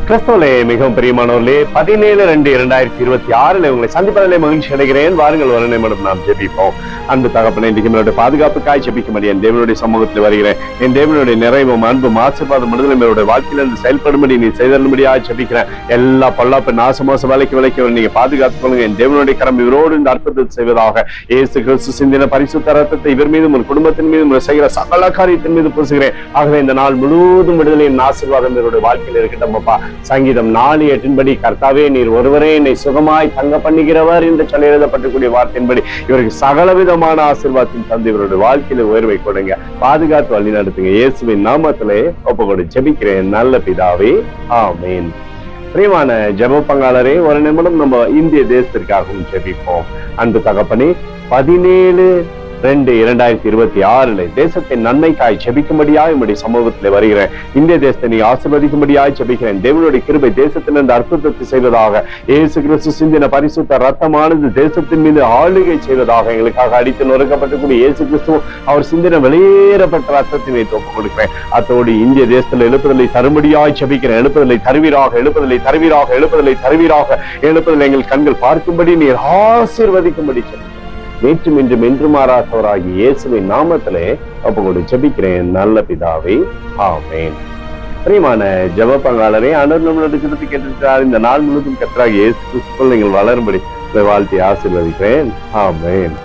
கிறிஸ்துவிலே மிகவும் பிரியமானவர்களே, 17-2-2026 உங்களை சந்திப்பதிலே மகிழ்ச்சி அடைகிறேன். வாருங்கள், ஒரு நிமிடம் நாம் ஜெபிப்போம். அன்பு தகப்பனே, இன்றைக்கு என்னுடைய பாதுகாப்புக்காய் ஜெபிக்கும்படி என் தேவனுடைய சமூகத்தில் வருகிறேன். என் தேவனுடைய நிறைவும் அன்பும் ஆசீர்வாதம் விடுதலை என்னுடைய வாழ்க்கையிலிருந்து செயல்படும்படி நீ செய்தரும்படியாக ஜெபிக்கிறேன். எல்லா பொல்லாப்பு நாசமோச விலைக்கு நீங்க பாதுகாத்துக் கொள்ளுங்க. என் தேவனுடைய கரம் இவரோடு இந்த அற்புதத்தை செய்வதாக. இயேசு கிறிஸ்து சிந்தின பரிசுத்த ரத்தத்தை இவர் மீதும் ஒரு குடும்பத்தின் மீதும் செய்கிற சகல காரியத்தின் மீது பூசுகிறேன். ஆகவே இந்த நாள் முழுவதும் விடுதலையின் ஆசீர்வாதம் இவருடைய வாழ்க்கையில் இருக்கட்டும். அப்பா, சங்கீதம் 4:8 கர்த்தாவே நீர் ஒருவரே என்னை சுகமாய் தங்க பண்ணுகிறவர் என்று சொல்லி எழுதப்பட்டக்கூடிய வார்த்தையின்படி இவருக்கு சகலவிதமான ஆசீர்வாதத்தின் தந்து இவருடைய வாழ்க்கையில உயர்வை கொடுங்க, பாதுகாத்து வழி நடத்துங்க. இயேசுவின் நாமத்திலே ஒப்புக்கொண்டு ஜெபிக்கிறேன் நல்ல பிதாவே, ஆமேன். பிரியமான ஜெப பங்காளரே, ஒரு நிமிடம் நம்ம இந்திய தேசத்திற்காகவும் ஜெபிப்போம். அன்பு தகப்பனே, 17-2-2026 தேசத்தின் நன்மைக்காய் ஜெபிக்கும்படியாய் உம்முடைய சமூகத்தில் வருகிறேன். இந்திய தேசத்தை நீ ஆசீர்வதிக்கும்படியாய் ஜெபிக்கிறேன். தேவனுடைய கிருபை தேசத்திலிருந்து அற்புதத்தை செய்வதாக. இயேசு கிறிஸ்து சிந்தின பரிசுத்த ரத்தமானது தேசத்தின் மீது ஆளுகை செய்வதாக. எங்களுக்காக அடித்து நொறுக்கப்பட்டக்கூடிய இயேசு கிறிஸ்து அவர் சிந்தின வெளியேறப்பட்ட ரத்தத்தினை ஒப்புக் கொடுக்கிறேன். அத்தோடு இந்திய தேசத்தில் எழுப்புதலை தரும்படியாய் ஜெபிக்கிறேன். எழுப்புதலை தருவீராக, எழுப்புதலை தருவீராக, எழுப்புதலை தருவீராக. எழுப்புதலை எங்கள் கண்கள் பார்க்கும்படி நீர் ஆசீர்வதிக்கும்படி ஜெபிக்கிறேன். நேற்றும் இன்றும் என்று மாறாதவராகி இயேசுவின் நாமத்திலே ஒப்புக்கொண்டு ஜெபிக்கிறேன் நல்ல பிதாவே, ஆமேன். பிரியமான ஜெப பங்காளரே, ஆண்டவர் நம்மளோட ஜெபத்தை கேட்டிருக்கிறார். இந்த நாள் முழுவதும் கர்த்தராகிய இயேசு கிறிஸ்துவுக்குள் நீங்கள் வளரும்படி வாழ்த்தி ஆசீர்வதிக்கிறேன். ஆமேன்.